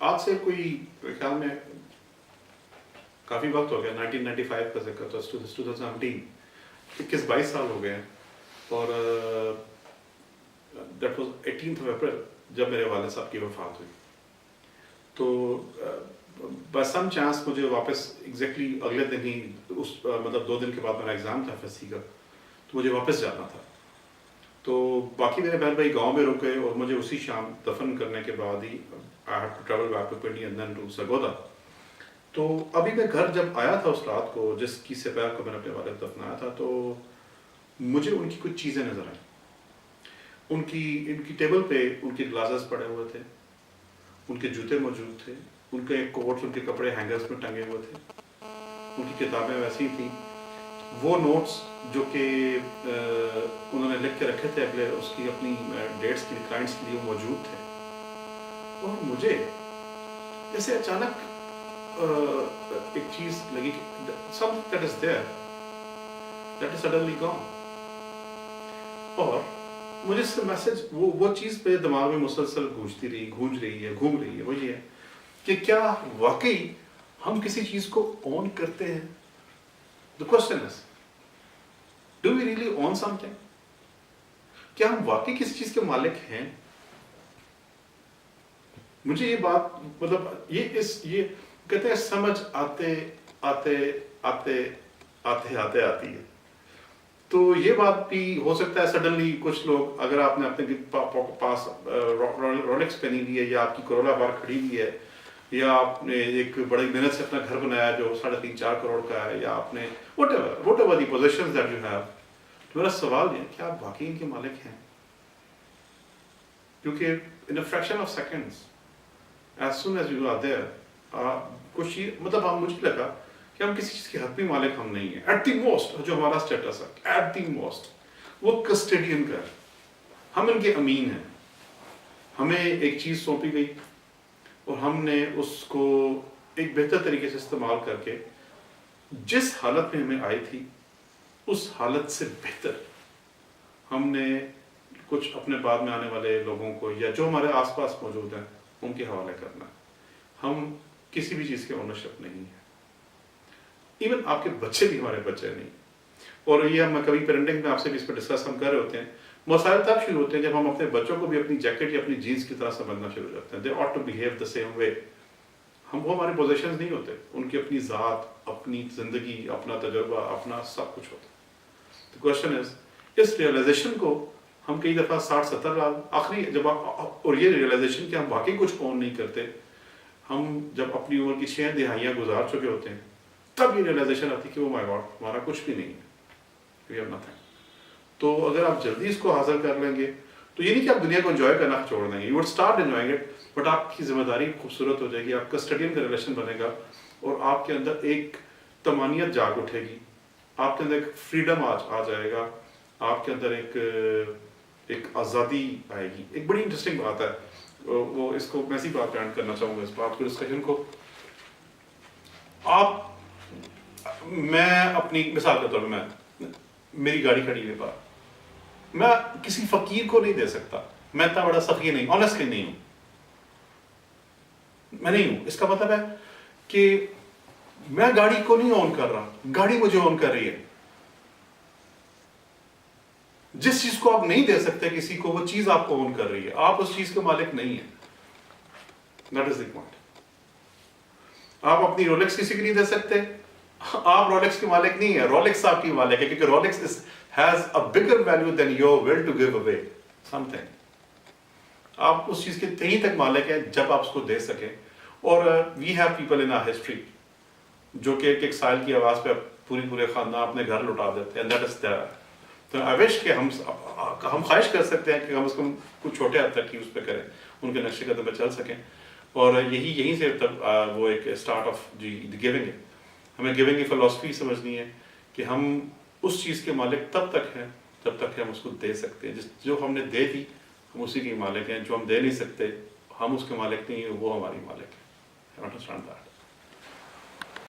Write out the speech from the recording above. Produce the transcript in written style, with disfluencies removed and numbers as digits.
آج سے کوئی خیال میں کافی وقت ہو گیا، 1995 کا ذکر تھا، 2017، 21-22 سال ہو گئے ہیں. اور دیٹ واز 18 اپریل جب میرے والد صاحب کی وفات ہوئی. تو بس سم چانس مجھے واپس ایگزیکٹلی اگلے دن ہی مطلب 2 دن کے بعد میرا ایگزام تھا FSC کا، تو مجھے واپس جانا تھا. تو باقی میرے بہن بھائی گاؤں میں رکے اور مجھے اسی شام دفن کرنے کے بعد ہی I had to travel back to Pindi and then to Sargodha. تو ابھی میں گھر جب آیا تھا اس رات کو جس کی سپہر کو میں نے اپنے والد دفنایا تھا، تو مجھے ان کی کچھ چیزیں نظر آئیں. ان کی ٹیبل پہ ان کے گلاسز پڑے ہوئے تھے، ان کے جوتے موجود تھے، ان کے کوٹس، ان کے کپڑے ہینگرز میں ٹنگے ہوئے تھے، ان کی کتابیں ویسی تھیں. وہ نوٹس جو کہ انہوں نے لکھ کے رکھے تھے اگلے اس کی اپنی ڈیٹس کی کلائنٹس کے لیے موجود تھے. اور مجھے جیسے اچانک ایک چیز لگی کہ something that is there that is suddenly gone. اور مجھے اس سے میسج وہ چیز پہ دماغ میں مسلسل گونج رہی ہے. وہ یہ ہے کہ کیا واقعی ہم کسی چیز کو اون کرتے ہیں؟ The question is, do we really own something? کیا ہم واقعی کسی چیز کے مالک ہیں؟ مجھے یہ بات مطلب یہ کہتے ہیں سمجھ آتے ہے. تو یہ بات بھی ہو سکتا ہے سڈنلی کچھ لوگ، اگر آپ نے اپنے پاس رولکس پہنی ہوئی ہے، یا آپ کی کرولا بار کھڑی ہوئی ہے، یا آپ نے ایک بڑی محنت سے اپنا گھر بنایا جو 3.5-4 کروڑ کا ہے، یا آپ نے whatever the possessions that you have، تو میرا سوال یہ ہے کہ آپ واقعی ان کے مالک ہیں؟ کیونکہ in a fraction of seconds as soon as you are there کچھ مطلب مجھے لگا کہ ہم کسی چیز کے حتمی مالک ہم نہیں ہیں. ایٹ دی موسٹ جو ہمارا اسٹیٹس ہے، ایٹ دی موسٹ وہ کسٹڈین کا ہے، ہم ان کے امین ہیں. ہمیں ایک چیز سونپی گئی اور ہم نے اس کو ایک بہتر طریقے سے استعمال کر کے جس حالت میں ہمیں آئی تھی اس حالت سے بہتر ہم نے کچھ اپنے بعد میں آنے والے لوگوں کو یا جو ہمارے آس پاس موجود ہیں ان کے حوالے کرنا. ہم کسی بھی چیز کے اونرشپ نہیں ہے. ایون آپ کے بچے بھی ہمارے بچے نہیں. اور یہ ہم کبھی پیرنٹنگ میں آپ سے بھی اس پہ ڈسکس ہم کر رہے ہوتے ہیں. مسائل تب شروع ہوتے ہیں جب ہم اپنے بچوں کو بھی اپنی جیکٹ یا اپنی جینس کی طرح سمجھنا شروع کرتے ہیں. They ought to behave the same way. وہ ہمارے پوزیشنز نہیں ہوتے، ان کی اپنی ذات، اپنی زندگی، اپنا تجربہ، اپنا سب کچھ ہوتا ہے. The question is، اس ریئلائزیشن کو ہم کئی دفعہ 60-70 سال آخری جب اور یہ ریئلائزیشن کہ ہم واقعی کچھ اون نہیں کرتے، ہم جب اپنی عمر کی 6 دہائیاں گزار چکے ہوتے ہیں تب یہ ریئلائزیشن آتی ہے کہ وہ مائی گاڈ ہمارا کچھ بھی نہیں ہے، وی ہیو نتھنگ. تو اگر آپ جلدی اس کو حاصل کر لیں گے تو یہ نہیں کہ آپ دنیا کو انجوائے کرنا چھوڑ دیں گے، you would start enjoying it, but آپ کی ذمہ داری خوبصورت ہو جائے گی. آپ کسٹڈین کا ریلیشن بنے گا اور آپ کے اندر ایک طمانیت جاگ اٹھے گی، آپ کے اندر ایک فریڈم آ جائے گا، آپ کے اندر ایک آزادی آئے گی. ایک بڑی انٹرسٹنگ بات ہے، وہ اس کو میں اسی بات پہ اینڈ کرنا چاہوں گا اس بات کو، ڈسکشن کو. میں اپنی مثال کے طور پہ میری گاڑی کھڑی ہے باہر، میں کسی فقیر کو نہیں دے سکتا. میں اتنا بڑا سخی نہیں، آنیسٹلی نہیں ہوں، میں نہیں ہوں. اس کا مطلب ہے کہ میں گاڑی کو نہیں اون کر رہا، گاڑی مجھے اون کر رہی ہے. جس چیز کو آپ نہیں دے سکتے کسی کو، وہ چیز آپ کو اون کر رہی ہے، آپ اس چیز کے مالک نہیں ہیں. That is the point. آپ اپنی رولکس کسی کو نہیں دے سکتے، آپ رولکس کے مالک نہیں ہیں، رولکس آپ کی مالک ہے، کیونکہ رولکس has a bigger value than your will to give away something. آپ اس چیز کے تہیں تک مالک ہیں جب آپ اس کو دے سکیں. اور we have people in our history جو کہ ایک سائل کی آواز پہ پورے خاندان اپنے گھر لٹا دیتے ہیں. that is there. تو I wish کہ ہم خواہش کر سکتے ہیں کہ ہم اس کو کچھ چھوٹے حد تک ہی اس پہ کریں، ان کے نقشے قدم پہ چل سکیں. اور یہیں سے وہ ایک اسٹارٹ آف گیونگ ہے. ہمیں گیونگ کی فلسفی سمجھنی ہے کہ ہم اس چیز کے مالک تب تک ہیں جب تک کہ ہم اس کو دے سکتے ہیں. جو ہم نے دے دی ہم اسی کے مالک ہیں، جو ہم دے نہیں سکتے ہم اس کے مالک نہیں ہیں، وہ ہماری مالک ہیں. I understand that.